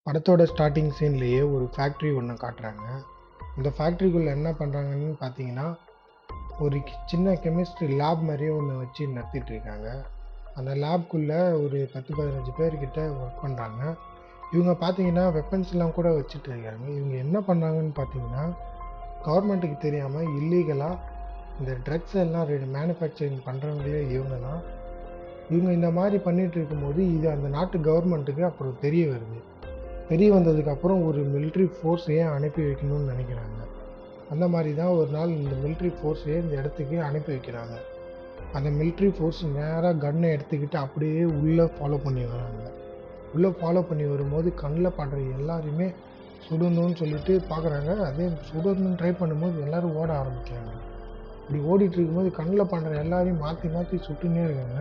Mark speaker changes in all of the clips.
Speaker 1: படத்தோட ஸ்டார்ட்டிங் சீன்லேயே ஒரு ஃபேக்ட்ரி ஒன்று காட்டுறாங்க. இந்த ஃபேக்ட்ரிக்குள்ளே என்ன பண்ணுறாங்கன்னு பார்த்தீங்கன்னா, ஒரு சின்ன கெமிஸ்ட்ரி லேப் மாதிரியே ஒன்று வச்சு நடத்திட்டு இருக்காங்க. அந்த லேப்குள்ளே ஒரு 10-15 பேர்கிட்ட ஒர்க் பண்ணுறாங்க. இவங்க பார்த்தீங்கன்னா வெப்பன்ஸ்லாம் கூட வச்சுட்டு இருக்காங்க. இவங்க என்ன பண்ணுறாங்கன்னு பார்த்தீங்கன்னா, கவர்மெண்ட்டுக்கு தெரியாமல் இல்லீகலாக இந்த ட்ரக்ஸ் எல்லாம் மேனுஃபேக்சரிங் பண்ணுறவங்களே இவங்க தான். இவங்க இந்த மாதிரி பண்ணிட்டு இருக்கும்போது இது அந்த நாட்டு கவர்மெண்ட்டுக்கு அப்புறம் தெரிய வருது. தெரிய வந்ததுக்கப்புறம் ஒரு மிலிட்ரி ஃபோர்ஸையே அனுப்பி வைக்கணும்னு நினைக்கிறாங்க. அந்த மாதிரி தான் ஒரு நாள் இந்த மிலிட்ரி ஃபோர்ஸையே இந்த இடத்துக்கு அனுப்பி வைக்கிறாங்க. அந்த மிலிட்ரி ஃபோர்ஸ் நேராக கன்னை எடுத்துக்கிட்டு அப்படியே உள்ளே ஃபாலோ பண்ணி வராங்க. உள்ளே ஃபாலோ பண்ணி வரும்போது கண்ணில் படுற எல்லாரையுமே சுடணும்னு சொல்லிட்டு பார்க்குறாங்க. அதே சுடணும்னு ட்ரை பண்ணும்போது எல்லோரும் ஓட ஆரம்பிக்கிறாங்க. இப்படி ஓடிட்டு இருக்கும்போது கண்ணில் படுற எல்லாரையும் மாற்றி மாற்றி சுட்டுனே இருக்காங்க.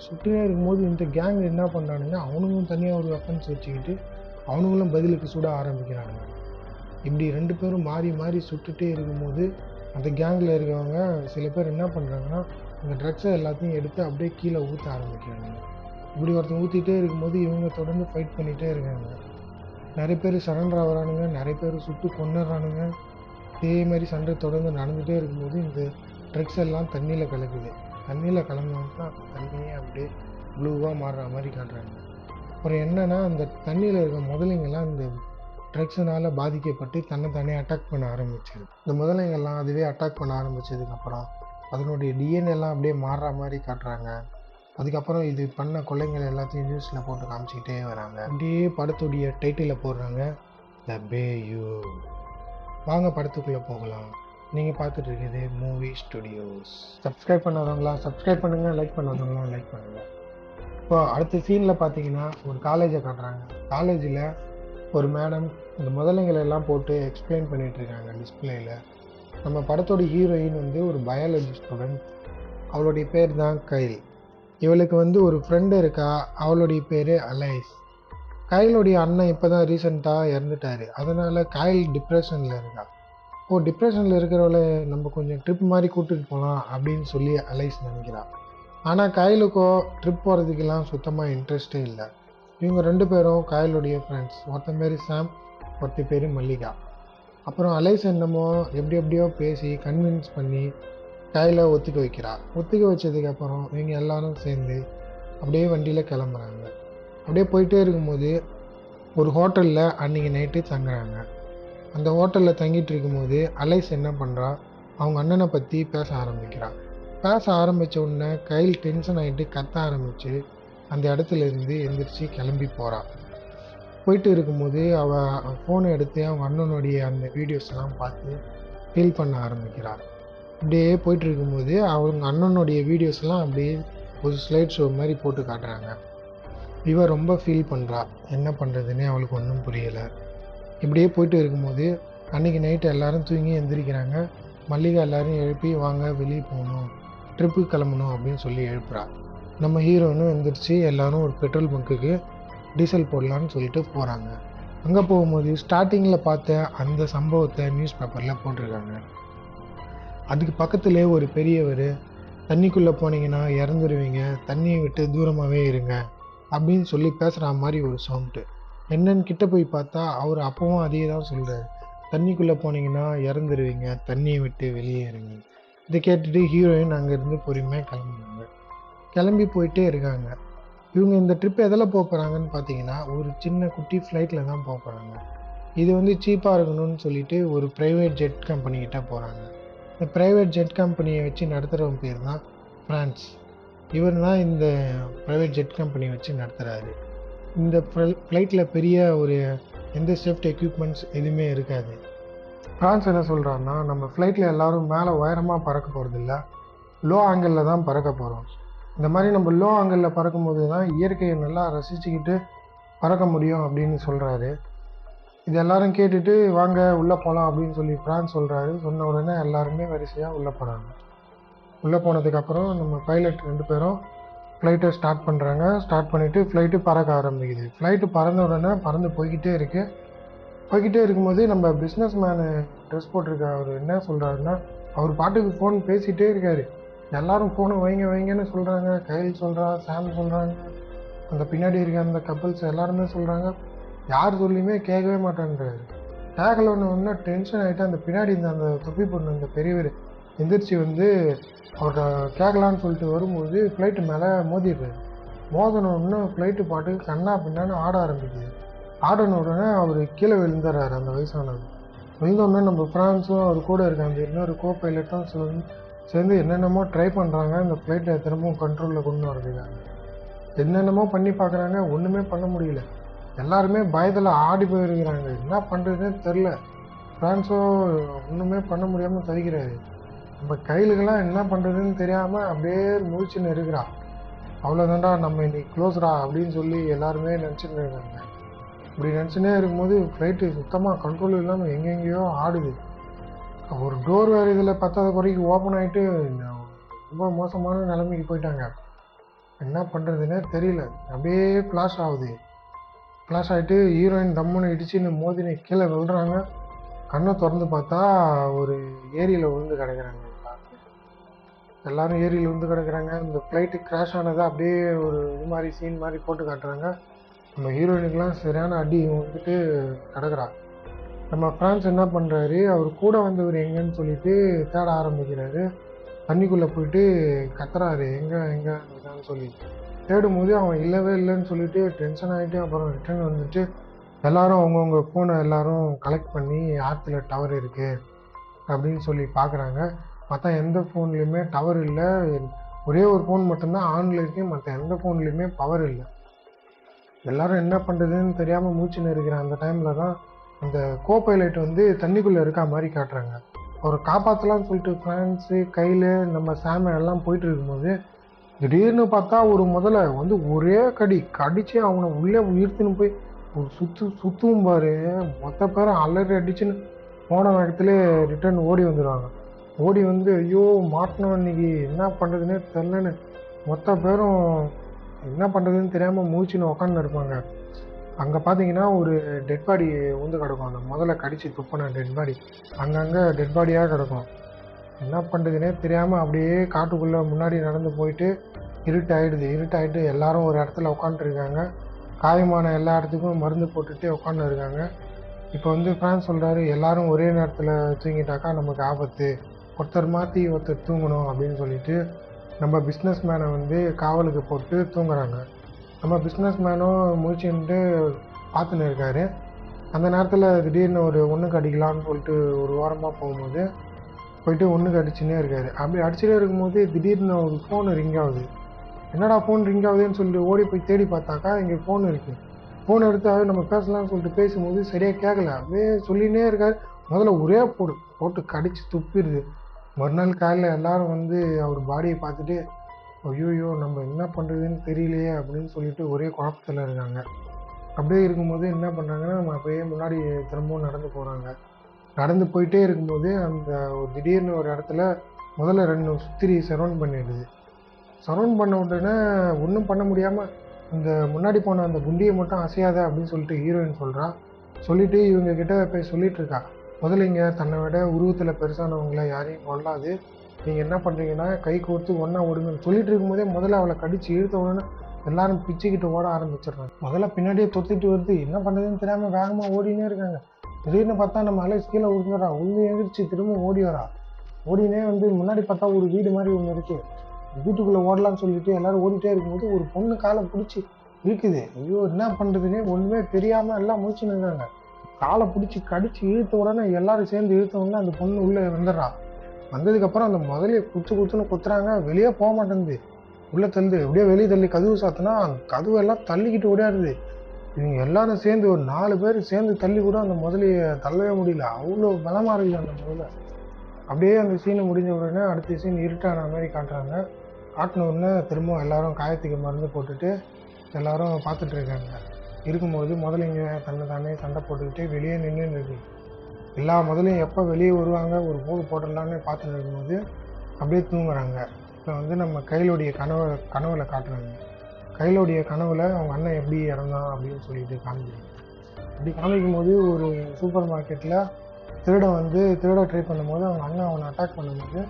Speaker 1: சுட்டுனே இருக்கும்போது இந்த கேங் என்ன பண்ணுறானுங்க, அவனுங்களும் தனியாக ஒரு வெப்பன்ஸ் வச்சுக்கிட்டு அவனுங்களும் பதிலுக்கு சுட ஆரம்பிக்கிறாங்க. இப்படி 2 பேரும் மாறி மாறி சுட்டுட்டே இருக்கும்போது அந்த கேங்கில் இருக்கவங்க சில பேர் என்ன பண்ணுறாங்கன்னா, அந்த ட்ரக்ஸை எல்லாத்தையும் எடுத்து அப்படியே கீழே ஊற்ற ஆரம்பிக்கிறாங்க. இப்படி ஒருத்தன் ஊற்றிட்டே இருக்கும்போது இவங்க தொடர்ந்து ஃபைட் பண்ணிகிட்டே இருக்காங்க. நிறைய பேர் சரண்டர் ஆகிறானுங்க, நிறைய பேர் சுட்டு கொண்டுறானுங்க. இதே மாதிரி சண்டை தொடர்ந்து நடந்துகிட்டே இருக்கும்போது இந்த ட்ரக்ஸ் எல்லாம் தண்ணியில் கலக்குது. தண்ணியில் கலந்தோம்னா தண்ணியே அப்படியே ப்ளூவாக மாறுற மாதிரி காட்டுறாங்க. அப்புறம் என்னென்னா, அந்த தண்ணியில் இருக்க முதலைங்கள்லாம் இந்த ட்ரக்ஸுனால் பாதிக்கப்பட்டு தன்னை அட்டாக் பண்ண ஆரம்பிச்சிது. இந்த முதலைங்கள்லாம் அதுவே அட்டாக் பண்ண ஆரம்பித்ததுக்கப்புறம் அதனுடைய டிஎன்ஏலாம் அப்படியே மாறுற மாதிரி காட்டுறாங்க. அதுக்கப்புறம் இது பண்ண கொள்ளைங்கள் எல்லாத்தையும் நியூஸில் போட்டு காமிச்சிக்கிட்டே வராங்க. அப்படியே படத்துடைய டைட்டிலில் போடுறாங்க, த பேயூ. வாங்க படத்துக்குள்ளே போகலாம். நீங்கள் பார்த்துட்டு இருக்குது மூவி ஸ்டுடியோஸ். சப்ஸ்கிரைப் பண்ணாதவங்களாம் சப்ஸ்கிரைப் பண்ணுங்கள், லைக் பண்ணாதவங்களாம் லைக் பண்ணுங்கள். இப்போ அடுத்த சீனில் பார்த்தீங்கன்னா ஒரு காலேஜை காட்டுறாங்க. காலேஜில் ஒரு மேடம் இந்த முதலைங்களை எல்லாம் போட்டு எக்ஸ்பிளைன் பண்ணிகிட்ருக்காங்க டிஸ்பிளேயில். நம்ம படத்தோட ஹீரோயின் வந்து ஒரு பயாலஜி ஸ்டூடெண்ட். அவளுடைய பேர் தான் கைல். இவளுக்கு வந்து ஒரு ஃப்ரெண்டு இருக்கா, அவளுடைய பேர் அலைஸ். கைலுடைய அண்ணன் இப்போ தான் ரீசெண்டாக இறந்துட்டார். அதனால் கைல் டிப்ரெஷனில் இருக்கா. டிப்ரெஷனில் இருக்கிறவளை நம்ம கொஞ்சம் ட்ரிப் மாதிரி கூப்பிட்டுட்டு போகலாம் அப்படின்னு சொல்லி அலைஸ் நினைக்கிறாள். ஆனால் கைலுக்கோ ட்ரிப் போகிறதுக்கெல்லாம் சுத்தமாக இன்ட்ரெஸ்ட்டே இல்லை. இவங்க 2 பேரும் கைலுடைய ஃப்ரெண்ட்ஸ். ஒருத்தன் பேர் சாம், ஒருத்தி பேர் மல்லிகா. அப்புறம் அலைஸ் என்னமோ எப்படியோ பேசி கன்வின்ஸ் பண்ணி கையில் ஒத்துக்க வைக்கிறா. ஒத்துக்க வச்சதுக்கப்புறம் இவங்க எல்லாரும் சேர்ந்து அப்படியே வண்டியில் கிளம்புறாங்க. அப்படியே போயிட்டே இருக்கும்போது ஒரு ஹோட்டலில் அன்றைக்கி நைட்டு தங்குறாங்க. அந்த ஹோட்டலில் தங்கிட்டு இருக்கும்போது அலைஸ் என்ன பண்ணுறா, அவங்க அண்ணனை பற்றி பேச ஆரம்பிக்கிறாள். பேச ஆரம்பித்த உடனே கையில் டென்ஷன் ஆகிட்டு கத்த ஆரம்பித்து அந்த இடத்துல இருந்து எந்திரிச்சு கிளம்பி போகிறாள். போயிட்டு இருக்கும்போது அவள் ஃபோனை எடுத்து அவங்க அண்ணனுடைய அந்த வீடியோஸ்லாம் பார்த்து ஃபீல் பண்ண ஆரம்பிக்கிறாள். அப்படியே போயிட்டு இருக்கும்போது அவங்க அண்ணனுடைய வீடியோஸ்லாம் அப்படியே ஒரு ஸ்லைட் ஷோ மாதிரி போட்டு காட்டுறாங்க. இவள் ரொம்ப ஃபீல் பண்ணுறா. என்ன பண்ணுறதுன்னே அவளுக்கு ஒன்றும் புரியலை. இப்படியே போயிட்டு இருக்கும்போது அன்றைக்கி நைட்டு எல்லோரும் தூங்கி எந்திரிக்கிறாங்க. மல்லிகா எல்லோரும் எழுப்பி வாங்க வெளியே போகணும், ட்ரிப்புக்கு கிளம்பணும் அப்படின்னு சொல்லி எழுப்புறா. நம்ம ஹீரோனும் எழுந்திரிச்சு எல்லோரும் ஒரு பெட்ரோல் பங்க்குக்கு டீசல் போடலான்னு சொல்லிட்டு போகிறாங்க. அங்கே போகும்போது ஸ்டார்டிங்கில் பார்த்த அந்த சம்பவத்தை நியூஸ் பேப்பரில் போட்டிருக்காங்க. அதுக்கு பக்கத்துலேயே ஒரு பெரியவர், தண்ணிக்குள்ளே போனீங்கன்னா இறந்துருவீங்க, தண்ணியை விட்டு தூரமாகவே இருங்க அப்படின்னு சொல்லி பேசுகிற மாதிரி ஒரு சவுண்டு. என்னன்னு கிட்ட போய் பார்த்தா அவர் அப்பவும் அதே தான் சொல்கிறார், தண்ணிக்குள்ளே போனீங்கன்னா இறந்துருவீங்க, தண்ணியை விட்டு வெளியே இருங்க. இதை கேட்டுட்டு ஹீரோயின் அங்கேருந்து பொறுமையாக கிளம்புனாங்க. கிளம்பி போயிட்டே இருக்காங்க. இவங்க இந்த ட்ரிப் எதில் போகிறாங்கன்னு பார்த்தீங்கன்னா, ஒரு சின்ன குட்டி ஃப்ளைட்டில் தான் போகிறாங்க. இது வந்து சீப்பாக இருக்கணும்னு சொல்லிட்டு ஒரு ப்ரைவேட் ஜெட் கம்பெனிக்கிட்ட போகிறாங்க. இந்த ப்ரைவேட் ஜெட் கம்பெனியை வச்சு நடத்துகிறவங்க பேர் தான் ஃப்ரான்ஸ். இவர் தான் இந்த ப்ரைவேட் ஜெட் கம்பெனியை வச்சு நடத்துகிறாரு. இந்த ஃப்ளைட்டில் பெரிய ஒரு எந்த சேஃப்டி எக்யூப்மெண்ட்ஸ் எதுவுமே இருக்காது. ஃப்ரான்ஸ் என்ன சொல்கிறாருன்னா, நம்ம ஃப்ளைட்டில் எல்லோரும் மேலே உயரமாக பறக்க போகிறதில்ல, லோ ஆங்கிளில் தான் பறக்க போகிறோம். இந்த மாதிரி நம்ம லோ ஆங்கிளில் பறக்கும்போது தான் இயற்கையை நல்லா ரசிச்சுக்கிட்டு பறக்க முடியும் அப்படின்னு சொல்கிறாரு. இது எல்லோரும் கேட்டுட்டு வாங்க உள்ளே போகலாம் அப்படின்னு சொல்லி ஃப்ரான்ஸ் சொல்கிறாரு. சொன்ன உடனே எல்லாருமே வரிசையாக உள்ளே போகிறாங்க. உள்ளே போனதுக்கப்புறம் நம்ம பைலட் 2 பேரும் ஃப்ளைட்டை ஸ்டார்ட் பண்ணுறாங்க. ஸ்டார்ட் பண்ணிவிட்டு ஃப்ளைட்டு பறக்க ஆரம்பிக்குது. ஃப்ளைட்டு பறந்த உடனே பறந்து போய்கிட்டே இருக்குது. போய்கிட்டே இருக்கும்போது நம்ம பிஸ்னஸ் மேனு ட்ரெஸ் போட்டிருக்க அவர் என்ன சொல்கிறாருன்னா, அவர் பாட்டுக்கு ஃபோன் பேசிகிட்டே இருக்கார். எல்லோரும் ஃபோனை வைங்கன்னு சொல்கிறாங்க. கைல் சொல்கிறா, சாம் சொல்கிறாங்க, அந்த பின்னாடி இருக்க அந்த கப்புள்ஸ் எல்லாருமே சொல்கிறாங்க. யார் சொல்லியுமே கேட்கவே மாட்டேன்றாரு. கேட்கலன்னு டென்ஷன் ஆகிட்டு அந்த பின்னாடி அந்த தொப்பி பொண்ணு இந்த பெரியவர் எந்திரிச்சு வந்து அவர்கிட்ட கேட்கலான்னு சொல்லிட்டு வரும்போது ஃப்ளைட்டு மேலே மோதிடுறாரு. மோதினோடனே ஃப்ளைட்டு பாட்டுக்கு கண்ணா பின்னான்னு ஆட ஆரம்பிக்குது. ஆடின உடனே அவர் கீழே விழுந்துடுறாரு அந்த வயசானவர். விழுந்தோடனே நம்ம ஃப்ரான்ஸும் அவர் கூட இருக்க அந்த இன்னொரு கோ பைலட்டும் சேர்ந்து என்னென்னமோ ட்ரை பண்ணுறாங்க இந்த ஃப்ளைட்டை திரும்பவும் கண்ட்ரோலில் கொண்டு வரதுக்காக. என்னென்னமோ பண்ணி பார்க்குறாங்க, ஒன்றுமே பண்ண முடியல. எல்லாருமே பயத்தில் ஆடி போயிருக்கிறாங்க. என்ன பண்ணுறதுன்னு தெரில. ஃப்ரான்ஸோ ஒன்றுமே பண்ண முடியாமல் தவிக்கிறாரு. நம்ம கையிலுக்கெல்லாம் என்ன பண்ணுறதுன்னு தெரியாமல் அப்படியே முழிச்சுன்னு இருக்கிறா. அவ்வளோதான்டா நம்ம இன்னைக்கு க்ளோஸ்ரா அப்படின்னு சொல்லி எல்லாருமே நினச்சிட்டு இருக்காங்க. இப்படி நினச்சினே இருக்கும்போது ஃப்ளைட்டு சுத்தமாக கண்ட்ரோல் இல்லாமல் எங்கெங்கேயோ ஆடுது. ஒரு டோர் வேறு இதில் பத்தாத குறைக்கு ஓப்பன் ஆகிட்டு ரொம்ப மோசமான நிலைமைக்கு போயிட்டாங்க. என்ன பண்ணுறதுன்னே தெரியல. அப்படியே ஃப்ளாஷ் ஆகுது. ஃப்ளாஷ் ஆகிட்டு ஹீரோயின் தம்முன்னு இடிச்சுன்னு மோதினு கீழே விழுறாங்க. கண்ணை திறந்து பார்த்தா ஒரு ஏரியில் விழுந்து கிடக்குறாங்க. எல்லாரும் ஏரியில் விழுந்து கிடக்குறாங்க. இந்த ஃப்ளைட்டு கிராஷ் ஆனதை அப்படியே ஒரு இது மாதிரி சீன் மாதிரி போட்டு காட்டுறாங்க. நம்ம ஹீரோயினுக்கெலாம் சரியான அடி வந்துட்டு கிடக்குறா. நம்ம ஃப்ரான்ஸ் என்ன பண்ணுறாரு, அவர் கூட வந்தவர் எங்கன்னு சொல்லிட்டு தேட ஆரம்பிக்கிறாரு. தண்ணிக்குள்ளே போயிட்டு கத்துறாரு, எங்கன்னு சொல்லி தேடும்போது அவன் இல்லவே இல்லைன்னு சொல்லிட்டு டென்ஷன் ஆகிட்டு அப்புறம் ரிட்டர்ன் வந்துட்டு எல்லாரும் அவங்கவுங்க ஃபோனை எல்லாரும் கலெக்ட் பண்ணி ஆற்றுல டவர் இருக்குது அப்படின்னு சொல்லி பார்க்குறாங்க. மற்ற எந்த ஃபோன்லேயுமே டவர் இல்லை. ஒரே ஒரு ஃபோன் மட்டும்தான் ஆனில் இருக்கு. மற்ற எந்த ஃபோன்லேயுமே பவர் இல்லை. எல்லாரும் என்ன பண்ணுறதுன்னு தெரியாமல் மூச்சுன்னு இருக்கிற அந்த டைமில் தான் அந்த கோ பைலட் வந்து தண்ணிக்குள்ளே இருக்கா மாதிரி காட்டுறாங்க. அவரை காப்பாற்றலான்னு சொல்லிட்டு ஃப்ரான்ஸு கையில் நம்ம சாம எல்லாம் போயிட்டு இருக்கும்போது திடீர்னு பார்த்தா ஒரு முதல்ல வந்து ஒரே கடிச்சு அவனை உள்ளே உயிர்த்துன்னு போய் ஒரு சுற்றும் பாரு. மொத்த பேரும் அலறி அடிச்சுன்னு போன வேகத்திலே ரிட்டர்ன் ஓடி வந்துடுவாங்க. ஓடி வந்து ஐயோ மாட்டினோம் இன்னைக்கு என்ன பண்ணுறதுன்னே தெரிலன்னு மொத்த பேரும் என்ன பண்ணுறதுன்னு தெரியாமல் மூச்சுன்னு உக்காந்து இருப்பாங்க. அங்கே பார்த்தீங்கன்னா ஒரு டெட் பாடி வந்து கிடக்கும். அந்த முதல்ல கடிச்சு துப்பின டெட் பாடி அங்கங்கே டெட் பாடியாக கிடக்கும். என்ன பண்ணுறதுனே தெரியாமல் அப்படியே காட்டுக்குள்ளே முன்னாடி நடந்து போயிட்டு இருட்டாயிட்டு எல்லாரும் ஒரு இடத்துல உட்காந்துருக்காங்க. காயமான எல்லா இடத்துக்கும் மருந்து போட்டுட்டு உட்காந்து இருக்காங்க. இப்போ வந்து ஃப்ரான்ஸ் சொல்கிறாரு, எல்லாரும் ஒரே நேரத்தில் தூங்கிட்டாக்கா நமக்கு ஆபத்து, ஒருத்தர் மாற்றி ஒருத்தர் தூங்கணும் அப்படின்னு சொல்லிட்டு நம்ம பிஸ்னஸ் மேனை வந்து காவலுக்கு போட்டு தூங்குறாங்க. நம்ம பிஸ்னஸ் மேனும் முழிச்சுட்டு பார்த்துன்னு இருக்காரு. அந்த நேரத்தில் திடீர்னு ஒரு ஒன்றுக்கு அடிக்கலான்னு சொல்லிட்டு ஒரு ஓரமாக போகும்போது போயிட்டு ஒன்றுக்கு அடிச்சுன்னே இருக்காரு. அப்படி அடிச்சுட்டே இருக்கும்போது திடீர்னு ஒரு ஃபோனு ரிங் ஆகுது. என்னடா ஃபோன் ரிங் ஆகுதுன்னு சொல்லிட்டு ஓடி போய் தேடி பார்த்தாக்கா இங்கே ஃபோன் இருக்குது. ஃபோன் எடுத்தாவது நம்ம பேசலாம்னு சொல்லிட்டு பேசும்போது சரியாக கேட்கல. அப்படியே சொல்லினே இருக்காரு. முதல்ல ஒரே போட்டு கடிச்சு துப்பிடுது. மறுநாள் காலையில் எல்லாரும் வந்து அவர் பாடியை பார்த்துட்டு ஐயோயோ நம்ம என்ன பண்ணுறதுன்னு தெரியலையே அப்படின்னு சொல்லிட்டு ஒரே குழப்பத்தில் இருக்காங்க. அப்படியே இருக்கும்போது என்ன பண்ணுறாங்கன்னா நம்ம அப்படியே முன்னாடி திரும்பவும் நடந்து போகிறாங்க. நடந்து போயிட்டே இருக்கும்போது அந்த திடீர்னு ஒரு இடத்துல முதல்ல 2 சுத்திரி சரௌண்ட் பண்ணிடுது. சரௌண்ட் பண்ண உடனே ஒன்றும் பண்ண முடியாமல் இந்த முன்னாடி போன அந்த குண்டியை மட்டும் அசையாத அப்படின்னு சொல்லிட்டு ஹீரோயின் சொல்கிறா. சொல்லிவிட்டு இவங்க கிட்ட போய் சொல்லிட்டு இருக்கா, முதல்ல தன்னை விட உருவத்தில் பெருசானவங்கள யாரையும் கொள்ளாது, நீங்கள் என்ன பண்ணுறீங்கன்னா கை கோர்த்து ஒன்றா ஓடுங்கன்னு சொல்லிட்டு இருக்கும்போதே முதல்ல அவளை கடிச்சு இழுத்த உடனே எல்லாரும் பிச்சுக்கிட்டு ஓட ஆரம்பிச்சிடுறாங்க. முதல்ல பின்னாடியே தொத்திட்டு வருது. என்ன பண்ணுறதுன்னு தெரியாமல் வேகமாக ஓடினே இருக்காங்க. திடீர்னு பார்த்தா நம்ம அலைஸ் கீழே விழுந்துடா. உள்ளே எழுந்திரிச்சு திரும்ப ஓடி வரா. ஓடினே வந்து முன்னாடி பார்த்தா ஒரு வீடு மாதிரி ஒன்று இருக்குது. வீட்டுக்குள்ளே ஓடலான்னு சொல்லிட்டு எல்லாரும் ஓடிட்டே இருக்கும்போது ஒரு பொண்ணு காலை பிடிச்சி இழுக்குது. ஐயோ என்ன பண்ணுறதுன்னே ஒன்றுமே தெரியாமல் எல்லாம் முடிச்சுன்னு இருக்காங்க. காலை பிடிச்சி கடிச்சு இழுத்த உடனே எல்லாரும் சேர்ந்து இழுத்த உடனே அந்த பொண்ணு உள்ளே வந்துடுறா. வந்ததுக்கப்புறம் அந்த முதலையை குத்துன்னு குத்துறாங்க. வெளியே போக மாட்டேங்குது. உள்ளே தள்ளுது. அப்படியே வெளியே தள்ளி கதவு சாத்தினா கதவு எல்லாம் தள்ளிக்கிட்டு ஓடியாருது. இவங்க எல்லாரும் சேர்ந்து ஒரு 4 பேர் சேர்ந்து தள்ளி கூட அந்த முதலையை தள்ளவே முடியல. அவ்வளோ பலமாக இருக்குது அந்த முதல்ல. அப்படியே அந்த சீனை முடிஞ்ச உடனே அடுத்த சீன் இருட்டான மாதிரி காட்டுறாங்க. காட்டின உடனே திரும்ப எல்லாரும் காயத்துக்கு மருந்து போட்டுட்டு எல்லாரும் பார்த்துட்டு இருக்காங்க. இருக்கும்போது முதலைங்க தன்னை தானே சண்டை போட்டுக்கிட்டு வெளியே நின்று இருக்கு. எல்லா முதலையும் எப்போ வெளியே வருவாங்க ஒரு போடு போட்டுடலான்னு பார்த்துட்டு இருக்கும்போது அப்படியே தூங்குறாங்க. இப்போ வந்து நம்ம கையிலுடைய கனவுல காட்டுறாங்க. கையிலுடைய கனவுல அவங்க அண்ணன் எப்படி இறந்தான் அப்படின்னு சொல்லிட்டு காமிக்கிறாங்க. அப்படி காமிக்கும் போது ஒரு சூப்பர் மார்க்கெட்டில் திருடன் வந்து திருட ட்ரை பண்ணும்போது அவங்க அண்ணன் அவனை அட்டாக் பண்ணும்போது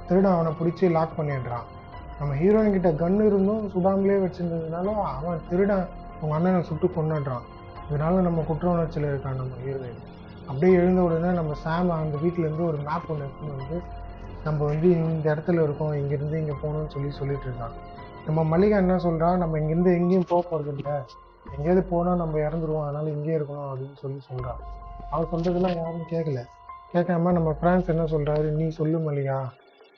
Speaker 1: திருடன் அவனை பிடிச்சி லாக் பண்ணிடுறான். நம்ம ஹீரோயின் கிட்ட கன்று இருந்தும் சுடாமலே வச்சுருந்ததுனால அவன் திருடன் அவங்க அண்ணனை சுட்டு கொண்டுடுறான். இதனால் நம்ம குற்ற உணர்ச்சியில் இருக்கான் நம்ம ஹீரோயின். அப்படியே எழுந்த உடனே நம்ம சாம் அந்த வீட்டிலேருந்து ஒரு மேப் ஒன்று எடுத்துன்னு வந்து நம்ம வந்து இந்த இடத்துல இருக்கோம், இங்கேருந்து இங்கே போகணும்னு சொல்லிட்டு இருக்கான். நம்ம மல்லிகா என்ன சொல்கிறா, நம்ம இங்கேருந்து எங்கேயும் போக போகிறது இல்லை, எங்கேயாவது போனால் நம்ம இறந்துருவோம், அதனால் இங்கே இருக்கணும் அப்படின்னு சொல்கிறான். அவன் சொல்கிறதெல்லாம் யாரும் கேட்காம நம்ம ஃப்ரான்ஸ் என்ன சொல்கிறாரு, நீ சொல்லு மல்லிகா,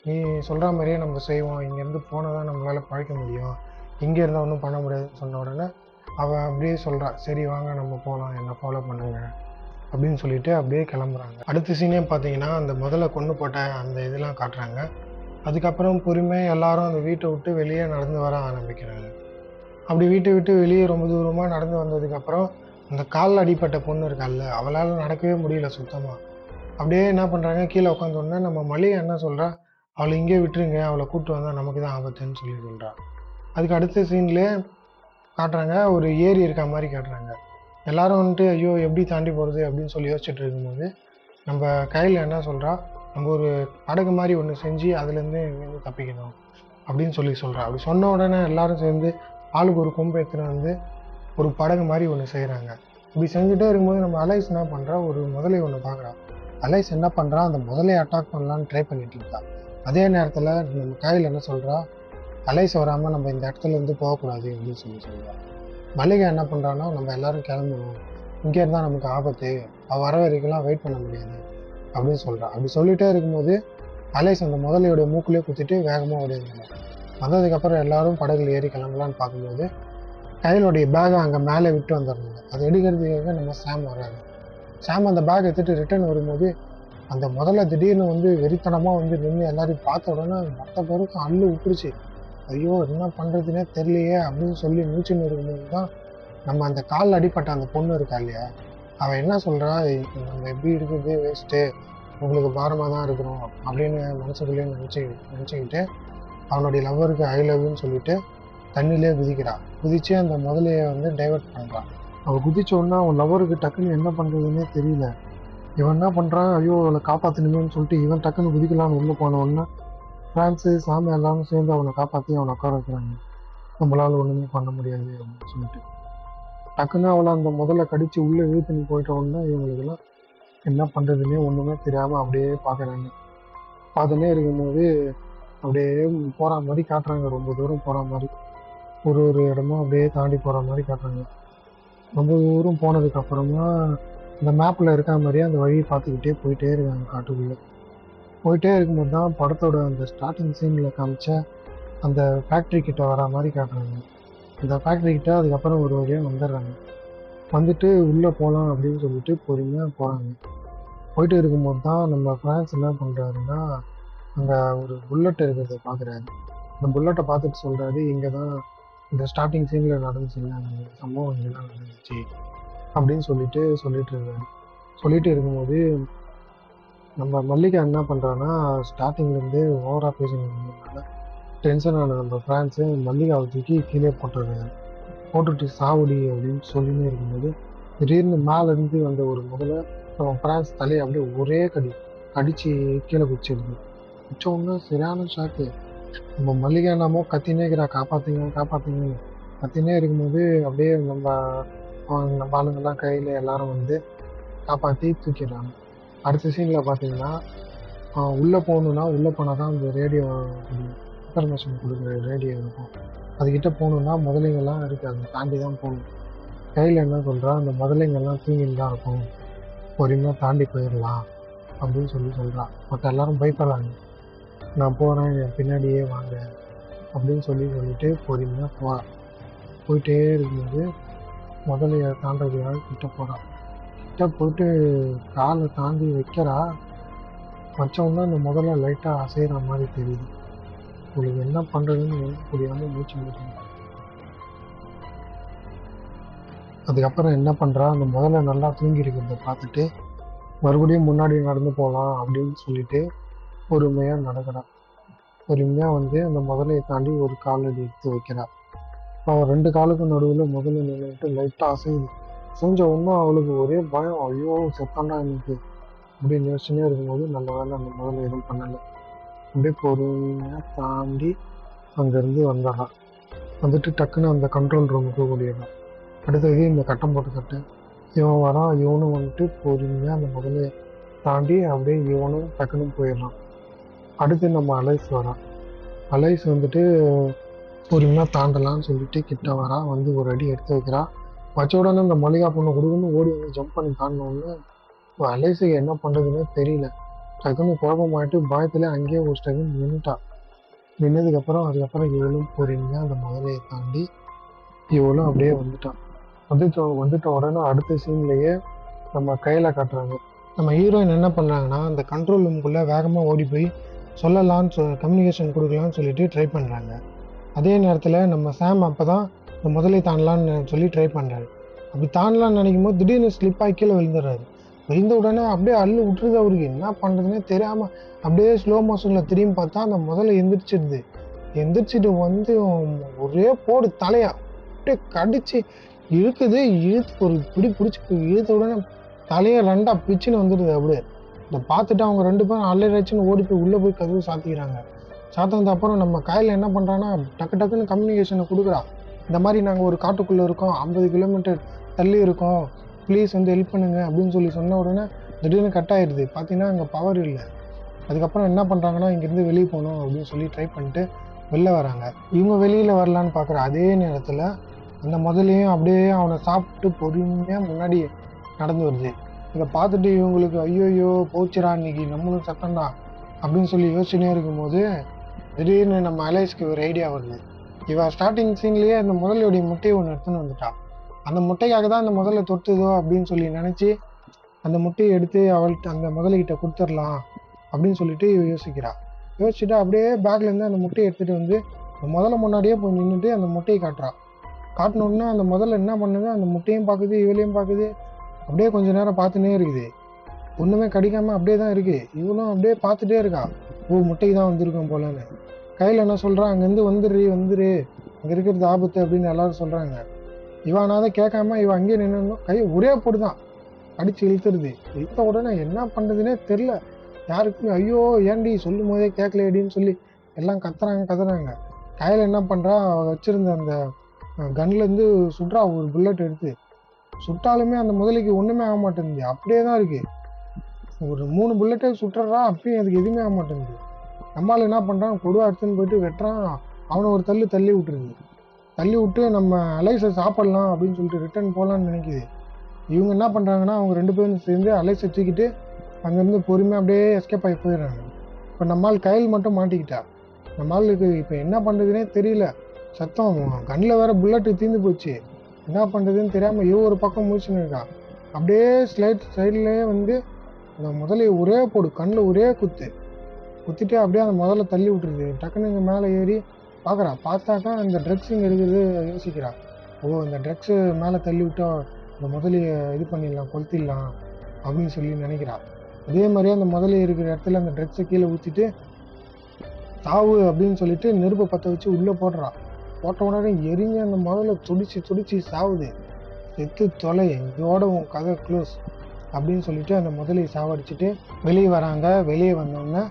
Speaker 1: நீ சொல்கிற மாதிரியே நம்ம செய்வோம், இங்கேருந்து போனால் தான் நம்மளால் பழைக்க முடியும், இங்கே இருந்தால் ஒன்றும் பண்ண முடியாதுன்னு சொன்ன உடனே அவள் அப்படியே சொல்கிறா, சரி வாங்க நம்ம போகலாம், என்னை ஃபாலோ பண்ணுங்க அப்படின்னு சொல்லிட்டு அப்படியே கிளம்புறாங்க. அடுத்த சீனே பார்த்தீங்கன்னா அந்த முதல்ல கொண்டு போட்ட அந்த இதெல்லாம் காட்டுறாங்க. அதுக்கப்புறம் பொறுமையாக எல்லாரும் அந்த வீட்டை விட்டு வெளியே நடந்து வர ஆரம்பிக்கிறாங்க. அப்படி வீட்டை விட்டு வெளியே ரொம்ப தூரமாக நடந்து வந்ததுக்கப்புறம் அந்த காலில் அடிப்பட்ட பொண்ணு இருக்கால்ல, அவளால் நடக்கவே முடியல சுத்தமாக. அப்படியே என்ன பண்ணுறாங்க, கீழே உட்காந்தோடனே நம்ம மல்லிகை என்ன சொல்கிறா, அவளை இங்கே விட்டுருங்க, அவளை கூப்பிட்டு வந்தால் நமக்கு தான் ஆபத்துன்னு சொல்கிறா. அதுக்கு அடுத்த சீன்லேயே காட்டுறாங்க, ஒரு ஏரி இருக்க மாதிரி காட்டுறாங்க. எல்லாரும் வந்துட்டு ஐயோ எப்படி தாண்டி போகிறது அப்படின்னு சொல்லி யோசிச்சுட்டு இருக்கும்போது நம்ம கையில் என்ன சொல்கிறா, நம்ம ஒரு படகு மாதிரி ஒன்று செஞ்சு அதுலேருந்து இங்கேருந்து தப்பிக்கணும் அப்படின்னு சொல்கிறா. அப்படி சொன்ன உடனே எல்லாரும் சேர்ந்து ஆளுக்கு ஒரு கொம்பு எடுத்துகிட்டு வந்து ஒரு படகு மாதிரி ஒன்று செய்கிறாங்க. இப்படி செஞ்சுட்டே இருக்கும்போது நம்ம அலைஸ் என்ன பண்ணுறா, ஒரு முதலை ஒன்று பார்க்குறா. அலைஸ் என்ன பண்ணுறா, அந்த முதலையை அட்டாக் பண்ணலான்னு ட்ரை பண்ணிட்டு இருக்கா. அதே நேரத்தில் நம்ம கையில் என்ன சொல்கிறா, அலைஸ் வராமல் நம்ம இந்த இடத்துல இருந்து போகக்கூடாது அப்படின்னு சொல்கிறா. மல்லிகை என்ன பண்ணுறான்னா, நம்ம எல்லாரும் கிளம்பணும், இங்கே இருந்தால் நமக்கு ஆபத்து, அவள் வர வரைக்கும்லாம் வெயிட் பண்ண முடியாது அப்படின்னு சொல்கிறா. அப்படி சொல்லிகிட்டே இருக்கும்போது அலைஸ் அந்த முதலையோட மூக்குலேயே குத்திட்டு வேகமாக ஓடிடுறாங்க. வந்ததுக்கப்புறம் எல்லாரும் படகுல ஏறி கிளம்பலான்னு பார்க்கும்போது கையிலுடைய பேகை அங்கே மேலே விட்டு வந்துடுறாங்க. அதை எடுக்கிறதுக்காக நம்ம சாம் வர்றாங்க. சாம் அந்த பேக் எடுத்துகிட்டு ரிட்டர்ன் வரும்போது அந்த முதல்ல திடீர்னு வந்து வெறித்தனமாக வந்து நின்று எல்லாரையும் பார்த்த உடனே மொத்த பேருக்கும் அள்ளு விட்டுருச்சு. ஐயோ என்ன பண்ணுறதுனே தெரியலையே அப்படின்னு சொல்லி மூச்சுன்னு இருக்கும்போது தான் நம்ம அந்த காலில் அடிப்பட்ட அந்த பொண்ணு இருக்கா இல்லையா, அவள் என்ன சொல்கிறா, நம்ம எப்படி இருக்கிறது வேஸ்ட்டு, உங்களுக்கு பாரமாக தான் இருக்கிறோம் அப்படின்னு மனசுக்குள்ளேயே நினச்சிக்கிட்டு அவனுடைய லவ்வருக்கு ஐ லவ்னு சொல்லிட்டு தண்ணியிலே குதிச்சு அந்த முதலையை வந்து டைவர்ட் பண்ணுறான். அவள் குதிச்ச உடனே அவன் லவ்வருக்கு டக்குன்னு என்ன பண்ணுறதுன்னே தெரியல. இவன் என்ன பண்ணுறான், ஐயோ அவளை காப்பாற்றணுமேன்னு சொல்லிட்டு இவன் டக்குன்னு குதிக்கலான்னு உள்ளே போன உடனே ஃப்ரான்ஸு சாமி எல்லாரும் சேர்ந்து அவனை காப்பாற்றி அவனை உட்கார வைக்கிறாங்க. நம்மளால் ஒன்றுமே பண்ண முடியாது அப்படின்னு சொல்லிட்டு டக்குன்னு அவளை அந்த முதல்ல கடித்து உள்ளே இழுத்துன்னு போயிட்ட உடனே இவங்களுக்கெல்லாம் என்ன பண்ணுறதுன்னே ஒன்றுமே தெரியாமல் அப்படியே பார்க்குறாங்க. பார்த்துன்னே இருக்கும்போது அப்படியே போகிற மாதிரி காட்டுறாங்க, ரொம்ப தூரம் போகிற மாதிரி, ஒரு இடமும் அப்படியே தாண்டி போகிற மாதிரி காட்டுறாங்க. ரொம்ப தூரம் போனதுக்கப்புறமா இந்த மேப்பில் இருக்க மாதிரியே அந்த வழியை பார்த்துக்கிட்டே போயிட்டே இருக்காங்க. காட்டுக்குள்ளே போயிட்டே இருக்கும்போது தான் படத்தோட அந்த ஸ்டார்டிங் சீனில் காமிச்ச அந்த ஃபேக்ட்ரி கிட்ட வர மாதிரி காட்டுறாங்க. அந்த ஃபேக்ட்ரி கிட்ட அதுக்கப்புறம் ஒரு வழியாக வந்துடுறாங்க. வந்துட்டு உள்ளே போகலாம் அப்படின்னு சொல்லிட்டு பொறுமையாக போகிறாங்க. போயிட்டு இருக்கும்போது தான் நம்ம ஃப்ரான்ஸ் என்ன பண்ணுறாருன்னா, அங்கே ஒரு புல்லட் இருக்கிறத பார்க்குறாரு. அந்த புல்லட்டை பார்த்துட்டு சொல்கிறாரு, இங்கே தான் இந்த ஸ்டார்டிங் சீனில் நடந்துச்சுங்க, அந்த சம்பவம் இங்கே தான் நடந்துச்சு அப்படின்னு சொல்லிட்டு இருக்காரு. சொல்லிட்டு இருக்கும்போது நம்ம மல்லிகா என்ன பண்ணுறான்னா, ஸ்டார்டிங்லேருந்து ஓவராக பேசினதுனால டென்ஷனான நம்ம ஃப்ரான்ஸு மல்லிகாவை தூக்கி கீழே போட்டுட்டு சாவுடி அப்படின்னு சொல்லினே இருக்கும்போது திடீர்னு மேலேருந்து வந்த ஒரு முதல்ல நம்ம ஃப்ரான்ஸ் தலையை அப்படியே ஒரே கடிச்சு கீழே குச்சிடுது. குச்ச உடனே சரியான ஷாக்கு. நம்ம மல்லிகா என்னமோ கத்தினே இருக்கிறா, காப்பாற்றுங்க கத்தினே இருக்கும்போது அப்படியே நம்ம ஆளுங்கெல்லாம் கையில் எல்லாரும் வந்து காப்பாற்றி தூக்கிடுறாங்க. அடுத்த சீனில் பார்த்தீங்கன்னா உள்ளே போகணுன்னா உள்ளே போனால் தான் அந்த ரேடியோ இன்ஃபர்மேஷன் கொடுக்குற ரேடியோ இருக்கும். அதுக்கிட்ட போகணுன்னா முதலைங்கள்லாம் இருக்குது, அதை தாண்டி தான் போகணும். கையில் என்ன சொல்கிறா, அந்த முதலைங்கள்லாம் தூங்கிட்டு தான் இருக்கும், பொறுமையாக தாண்டி போயிடலாம் அப்படின்னு சொல்கிறா. மற்ற எல்லாரும் பயப்படுறாங்க. நான் போகிறேன், என் பின்னாடியே வாங்க அப்படின்னு சொல்லிட்டு பொறுமையாக போகிறான். போயிட்டே இருக்கும்போது முதலையை தாண்டதுக்காக கிட்ட போகிறான். கிட்ட போயிட்டு காலை தாண்டி வைக்கிறா. வச்சோன்னா அந்த முதல்ல லைட்டாக அசைகிற மாதிரி தெரியுது. உங்களுக்கு என்ன பண்ணுறதுன்னு புரியாமல் மூச்சு முடியும். அதுக்கப்புறம் என்ன பண்ணுறா, அந்த முதல்ல நல்லா தூங்கி இருக்கிறத பார்த்துட்டு மறுபடியும் முன்னாடி நடந்து போகலாம் அப்படின்னு சொல்லிட்டு பொறுமையாக நடக்கிறான். பொறுமையாக வந்து அந்த முதலையை தாண்டி ஒரு காலடி எடுத்து வைக்கிறா. அவன் 2 காலுக்கும் நடுவில் முதல்ல நின்றுட்டு லைட்டாக அசைஞ்ச ஒன்றும் அவளுக்கு ஒரே பயம், ஐயோ செத்தாண்டா எனக்கு அப்படின்னு யோசனையாக இருக்கும்போது நல்ல வேலை அந்த முதல்ல எதுவும் பண்ணலை. அப்படியே பொறுமையாக தாண்டி அங்கேருந்து வந்துடுறான். வந்துட்டு டக்குன்னு அந்த கண்ட்ரோல் ரூமுக்கு ஓடிடுறான். அடுத்தது இந்த கட்டம் போட்ட சட்டை இவன் வரான், இவனும் வந்துட்டு பொறுமையாக அந்த முதலையை தாண்டி அப்படியே இவனும் டக்குன்னு போயிடுறான். அடுத்து நம்ம அலைஸ் வரான். அலைஸ் வந்துட்டு பொறுமையாக தாண்டலான்னு சொல்லிட்டு கிட்ட வரான். வந்து ஒரு அடி எடுத்து வைக்கிறான். வச்ச உடனே அந்த மல்லிகா பொண்ணு கொடுக்குன்னு ஓடி வந்து ஜம்ப் பண்ணி தாண்டினோடனே அலைஸுக்கு என்ன பண்ணுறதுன்னே தெரியல. டக்குன்னு குழப்பமாயிட்டு பயத்துல அங்கேயே ஒரு செகண்ட் நின்றுட்டான். நின்னதுக்கப்புறம் அதுக்கப்புறம் இவளும் பொறுமையாக அந்த முதலையை தாண்டி இவளும் அப்படியே வந்துட்டான். வந்துட்ட உடனே அடுத்த சீன்லேயே நம்ம கையில் காட்டுறாங்க. நம்ம ஹீரோயின் என்ன பண்ணுறாங்கன்னா அந்த கண்ட்ரோல் ரூமுக்குள்ளே வேகமாக ஓடி போய் சொல்லலான்னு கம்யூனிகேஷன் கொடுக்கலான்னு சொல்லிட்டு ட்ரை பண்ணுறாங்க. அதே நேரத்தில் நம்ம சாம் அப்போ தான் இந்த முதலை தாண்டலான்னு சொல்லி ட்ரை பண்ணுறாரு. அப்படி தாண்டலான்னு நினைக்கும் போது திடீர்னு ஸ்லிப் ஆகி கீழே விழுந்துடுறாரு. விழுந்த உடனே அப்படியே அள்ளு விட்டுருது. அவருக்கு என்ன பண்ணுறதுனே தெரியாமல் அப்படியே ஸ்லோ மோஷனில் திரும்பி பார்த்தா அந்த முதல்ல எந்திரிச்சிடுது. எந்திரிச்சிட்டு வந்து ஒரே போடு தலையா அப்படியே கடிச்சு இழுக்குது. இழுத்து ஒரு பிடிச்சி இழுத்த உடனே தலையை ரெண்டாக பிச்சுன்னு வந்துடுது. அப்படியே இதை பார்த்துட்டு அவங்க 2 பேரும் அல்லையாச்சுன்னு ஓடி போய் உள்ளே போய் கதவு சாத்திக்கிறாங்க. சாத்தினது அப்புறம் நம்ம கையில் என்ன பண்ணுறான்னா டக்குன்னு கம்யூனிகேஷனை கொடுக்குறா. இந்த மாதிரி நாங்கள் ஒரு காட்டுக்குள்ளே இருக்கோம், 50 கிலோமீட்டர் தள்ளி இருக்கோம், ப்ளீஸ் வந்து ஹெல்ப் பண்ணுங்க அப்படின்னு சொல்லி சொன்ன உடனே திடீர்னு கட் ஆயிடுது. பார்த்தீங்கன்னா அங்கே பவர் இல்லை. அதுக்கப்புறம் என்ன பண்ணுறாங்கன்னா இங்கேருந்து வெளியே போகணும் அப்படின்னு சொல்லி ட்ரை பண்ணிட்டு வெளில வராங்க. இவங்க வெளியில் வரலான்னு பார்க்குற அதே நேரத்தில் அந்த முதலையும் அப்படியே அவனை சாப்பிட்டு பொறுமையாக முன்னாடி நடந்து வருது. இதை பார்த்துட்டு இவங்களுக்கு ஐயோயோ போச்சுரா இன்னைக்கு நம்மளும் சத்தம்தான் அப்படின்னு சொல்லி யோசனையே இருக்கும்போது திடீர்னு நம்ம அலைஸ்க்கு ஒரு ஐடியா வருது. இவன் ஸ்டார்டிங் சீன்லேயே அந்த முதலையோடைய முட்டையை ஒன்று எடுத்துன்னு வந்துட்டான். அந்த முட்டைக்காக தான் அந்த முதல்ல தொட்டுதோ அப்படின்னு சொல்லி நினச்சி அந்த முட்டையை எடுத்து அவள்கிட்ட அந்த முதலைகிட்ட கொடுத்துடலாம் அப்படின்னு சொல்லிட்டு யோசிக்கிறாள். யோசிச்சுட்டு அப்படியே பேக்லேருந்து அந்த முட்டையை எடுத்துகிட்டு வந்து முதல்ல முன்னாடியே போய் நின்றுட்டு அந்த முட்டையை காட்டுறான். காட்டினோன்னா அந்த முதல்ல என்ன பண்ணுது, அந்த முட்டையும் பார்க்குது, இவளையும் பார்க்குது. அப்படியே கொஞ்ச நேரம் பார்த்துனே இருக்குது. ஒன்றுமே கடிக்காமல் அப்படியே தான் இருக்குது. இவளும் அப்படியே பார்த்துட்டே இருக்கா. ஓ முட்டைக்கு தான் வந்திருக்கோம் போலன்னு. கையில் என்ன சொல்கிறான், அங்கேருந்து வந்துரு அங்கே இருக்கிறது ஆபத்து அப்படின்னு எல்லாரும் சொல்கிறாங்க. இவன் அதை கேட்காம இவன் அங்கேயே நின்று கை ஒரே போடுதான் அடித்து இழுத்துருது. இழுத்த உடனே என்ன பண்ணுறதுனே தெரில யாருக்குமே. ஐயோ ஏன்டி சொல்லும் போதே கேட்கலையடின்னு சொல்லி எல்லாம் கத்துறாங்க. கையில் என்ன பண்ணுறா, வச்சுருந்த அந்த கன்லேருந்து சுட்றா ஒரு புல்லட் எடுத்து. சுட்டாலுமே அந்த முதலைக்கு ஒன்றுமே ஆக மாட்டேங்குது. அப்படியே தான் இருக்குது. ஒரு 3 புல்லட்டே சுட்டுறா, அப்பயும் அதுக்கு எதுவுமே ஆக மாட்டேங்குது. நம்மளால் என்ன பண்ணுறான், கொடுவா எடுத்துன்னு போயிட்டு வெட்டுறான். அவனை ஒரு தள்ளி விட்டுருது. தள்ளி விட்டு நம்ம அலைஸை சாப்பிட்லாம் அப்படின்னு சொல்லிட்டு ரிட்டர்ன் போகலான்னு நினைக்குது. இவங்க என்ன பண்ணுறாங்கன்னா அவங்க 2 பேரும் சேர்ந்து அலைஸை தூக்கிட்டு அங்கேருந்து பொறுமையாக அப்படியே எஸ்கேப் ஆகி போயிடுறாங்க. இப்போ நம்மால் கையில் மட்டும் மாட்டிக்கிட்டா. நம்மளுக்கு இப்போ என்ன பண்ணுறதுனே தெரியல. சத்தம் கண்ணில் வேற புல்லட்டு தீர்ந்து போச்சு. என்ன பண்ணுறதுன்னு தெரியாமல் இவ ஒரு பக்கம் முடிச்சுன்னு இருக்கா. அப்படியே சைட்லேயே வந்து அந்த முதலையை ஒரே போடு, கண்ணில் ஒரே குத்திட்டு அப்படியே அந்த முதல்ல தள்ளி விட்டுருது. டக்குன்னு இங்கே மேலே ஏறி பார்க்குறா. பார்த்தாக்கா அந்த ட்ரக்ஸ் இங்கே இருக்குது. யோசிக்கிறா, ஓ இந்த ட்ரக்ஸு மேலே தள்ளி விட்டா இந்த முதலையை இது பண்ணிடலாம், கொளுத்திடலாம் அப்படின்னு சொல்லி நினைக்கிறா. அதே மாதிரியே அந்த முதலை இருக்கிற இடத்துல அந்த ட்ரக்ஸை கீழே ஊற்றிட்டு சாவு அப்படின்னு சொல்லிட்டு நெருப்பை பற்ற வச்சு உள்ளே போடுறா. போட்ட உடனே எரிஞ்சு அந்த முதல்ல துடிச்சு சாவுது. செத்து தொலை, இதோட உன் கதை க்ளோஸ் அப்படின்னு சொல்லிட்டு அந்த முதலையை சாவடிச்சுட்டு வெளியே வராங்க. வெளியே வந்தோடனே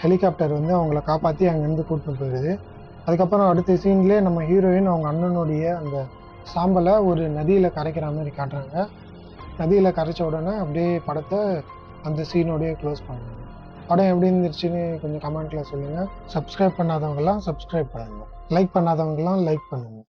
Speaker 1: ஹெலிகாப்டர் வந்து அவங்கள காப்பாற்றி அங்கேருந்து கூட்டின்னு போயிடுது. அதுக்கப்புறம் அடுத்த சீன்லேயே நம்ம ஹீரோயின் அவங்க அண்ணனுடைய அந்த சாம்பலை ஒரு நதியில் கரைக்கிற மாதிரி காட்டுறாங்க. நதியில் கரைச்ச உடனே அப்படியே படத்தை அந்த சீனோடையே க்ளோஸ் பண்ணுவாங்க. படம் எப்படி இருந்துச்சுன்னு கொஞ்சம் கமெண்ட்டில் சொல்லுங்கள். சப்ஸ்கிரைப் பண்ணாதவங்கலாம் சப்ஸ்கிரைப் பண்ணுங்கள், லைக் பண்ணாதவங்கலாம் லைக் பண்ணுங்கள்.